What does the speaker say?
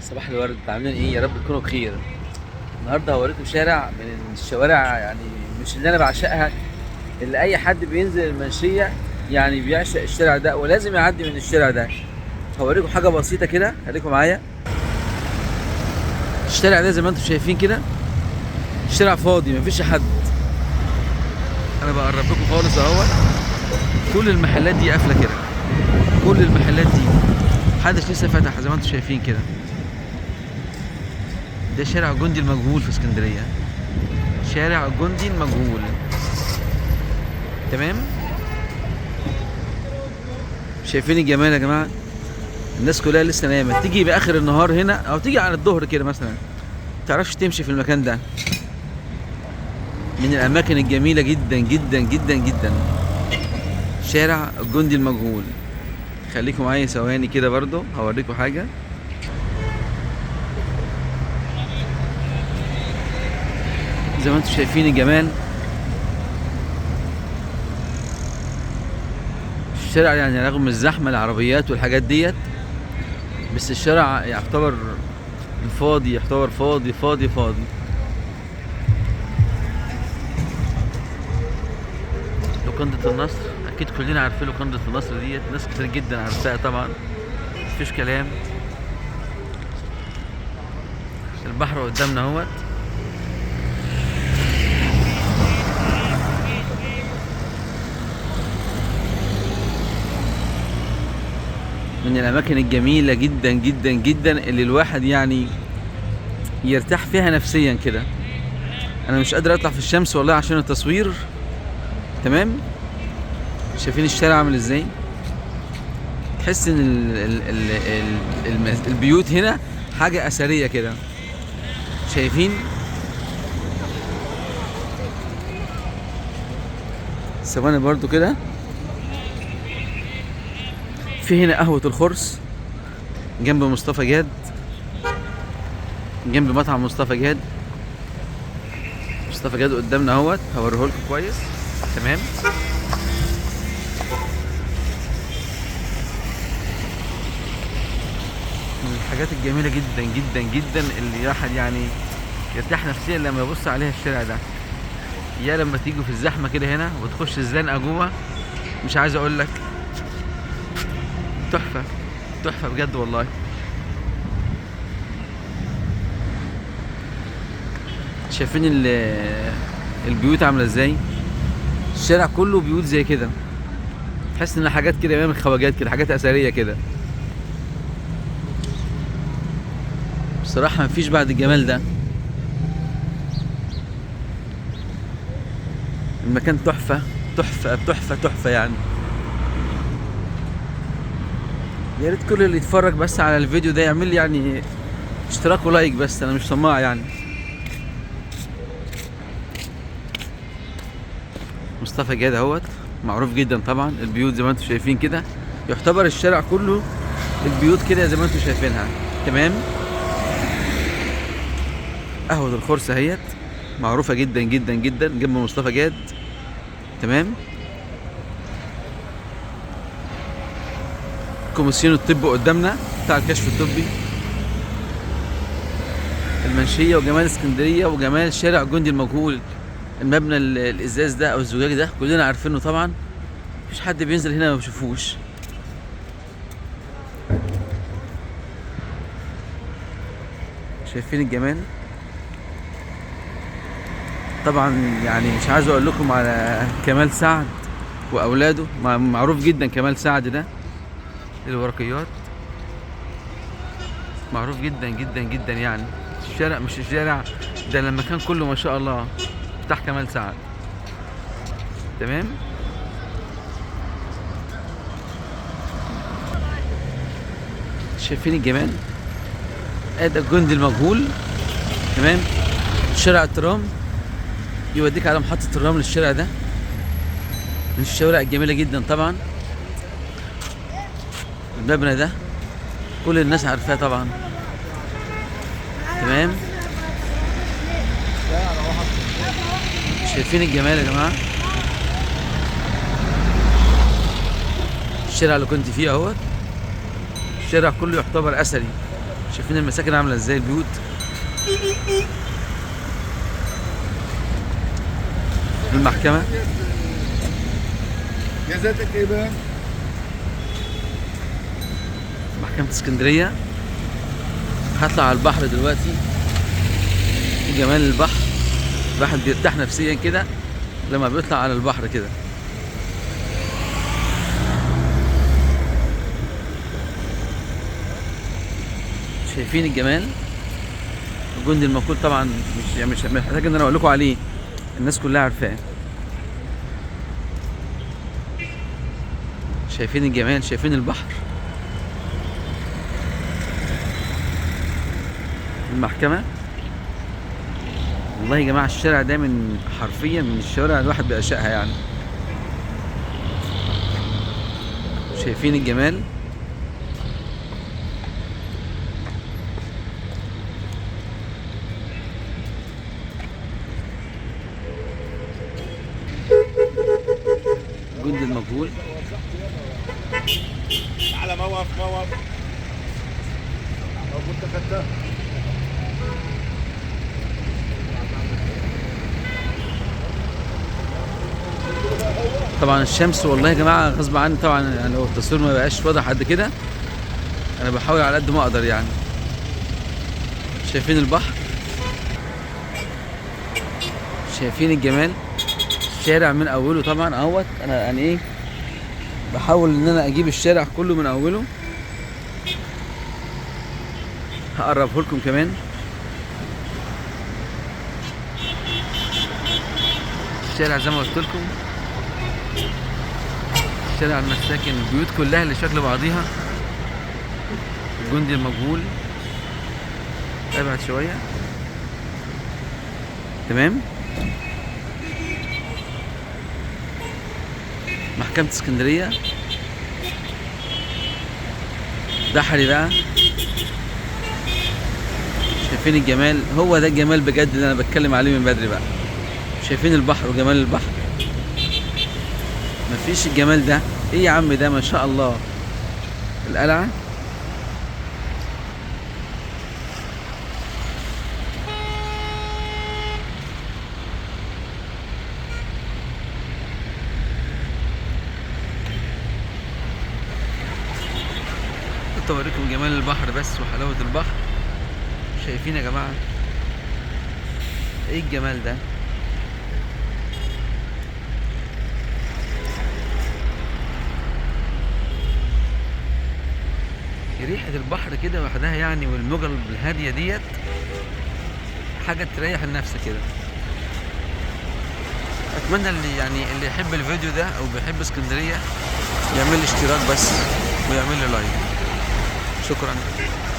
صباح الورد، عاملين ايه؟ يا رب تكونوا بخير. النهارده هوريكم شارع من الشوارع، يعني مش اللي انا بعشقها، اللي اي حد بينزل المنشيه يعني بيعشق الشارع ده ولازم يعدي من الشارع ده. هوريكم حاجه بسيطه كده، خليكم معايا. الشارع ده زي ما انتم شايفين كده، الشارع فاضي مفيش حد. انا بقرب لكم خالص اهوت. كل المحلات دي قافله كده، كل المحلات دي محدش لسه فتح زي ما انتم شايفين كده. ده شارع الجندي المجهول في اسكندريه، شارع الجندي المجهول. تمام. شايفين الجمال يا جماعه؟ الناس كلها لسه نايمه، تيجي باخر النهار هنا او تيجي على الظهر كده مثلا، متعرفش تمشي في المكان ده. من الاماكن الجميله جدا جدا جدا جدا شارع الجندي المجهول. خليكم معايا ثواني كده، برضو هوريكم حاجه. زي ما انتم شايفين الجمال، الشارع يعني رغم الزحمه العربيات والحاجات ديت، بس الشارع يعتبر فاضي، يعتبر فاضي فاضي فاضي. لوكندة النصر، اكيد كلنا عارفين لوكندة النصر ديت، ناس كتير جدا عارفاها طبعا، مفيش كلام. البحر قدامنا اهوت. من الاماكن الجميله جدا جدا جدا اللي الواحد يعني يرتاح فيها نفسيا كده. انا مش قادر اطلع في الشمس والله عشان التصوير. تمام. شايفين الشارع عامل ازاي؟ تحس ان البيوت هنا حاجه اثريه كده. شايفين؟ ثواني برضو كده. في هنا قهوه الخرس جنب مصطفى جاد، جنب مطعم مصطفى جاد. مصطفى جاد قدامنا اهوت، هوريه لكم كويس. تمام. من الحاجات الجميله جدا جدا جدا اللي الواحد يعني يرتاح نفسيا لما يبص عليها الشارع ده. يا لما تيجوا في الزحمه كده هنا وتخش الزنقه جوه، مش عايز اقول لك، تحفه، تحفه بجد والله. شايفين البيوت عامله ازاي؟ الشارع كله بيوت زي كده، تحس ان حاجات كده من الخواجات كده، حاجات اثريه كده. بصراحه مفيش بعد الجمال ده. المكان تحفه تحفه تحفه تحفه يعني. يا ريت كل اللي يتفرج بس على الفيديو ده يعمل لي يعني اشتراك ولايك، بس انا مش طماع يعني. مصطفى جاد اهوت، معروف جدا طبعا. البيوت زي ما انتم شايفين كده، يعتبر الشارع كله البيوت كده زي ما انتم شايفينها. تمام. قهوة الخرس اهيت، معروفة جدا جدا جدا جنب مصطفى جاد. تمام. كوميسيون الطب قدامنا بتاع الكشف الطبي. المنشية وجمال اسكندرية وجمال شارع الجندي المجهول. المبنى الازاز ده او الزجاج ده كلنا عارفينه طبعا، مفيش حد بينزل هنا ما بيشوفوش. شايفين الجمال؟ طبعا يعني مش عايز اقول لكم على كمال سعد واولاده، معروف جدا كمال سعد ده. الورقيات معروف جدا جدا جدا يعني. الشارع مش الشارع ده، لما كان كله ما شاء الله بتاع كمال سعد. تمام. شايفين الجمال؟ ادي الجندي المجهول. تمام. شارع الترام يوديك على محطة الرمل. الشارع ده من الشوارع الجميلة جدا طبعا. المبنى ده كل الناس عارفاه طبعا. تمام. شايفين الجمال يا جماعة؟ الشارع اللي كنت فيه اهوت، الشارع كله يعتبر اثري. شايفين المساكن عامله ازاي، البيوت. المحكمه جزاتك ايه بقى؟ محكمه اسكندريه. هطلع على البحر دلوقتي، جمال البحر. الواحد بيرتاح نفسيا كده لما بيطلع على البحر كده. شايفين الجمال. الجندي المقول طبعا مش محتاج ان انا اقول لكم عليه، الناس كلها عارفاه. شايفين الجمال، شايفين البحر. المحكمة. والله يا جماعة الشارع ده من حرفيا من الشوارع الواحد بيعشقها يعني. شايفين الجمال. جند المجهول. على موقف لو كنت خدتها. طبعا الشمس والله يا جماعة غصب عني طبعا، يعني لو التصوير ما بقاش واضح قد كده انا بحاول على قد ما اقدر يعني. شايفين البحر، شايفين الجمال. الشارع من اوله طبعا اهوت. انا يعني ايه، بحاول ان انا اجيب الشارع كله من اوله. هقربه لكم كمان. الشارع زي ما قلت لكم، شارع المساكن، البيوت كلها اللي شكل بعضيها. الجندي المجهول. ابعد شويه. تمام. محكمة اسكندرية. بحري بقى. شايفين الجمال، هو ده الجمال بجد اللي انا بتكلم عليه من بدري بقى. شايفين البحر وجمال البحر. مفيش الجمال ده. ايه يا عم ده، ما شاء الله. القلعة. كنت اوريكم جمال البحر بس وحلاوة البحر. شايفين يا جماعة ايه الجمال ده. ريحة البحر كده وحدها يعني، والموجة الهادية ديت حاجة تريح النفس كده. اتمنى اللي يحب الفيديو ده او بيحب اسكندرية يعمل لي اشتراك بس ويعمل لي لايك. شكرا.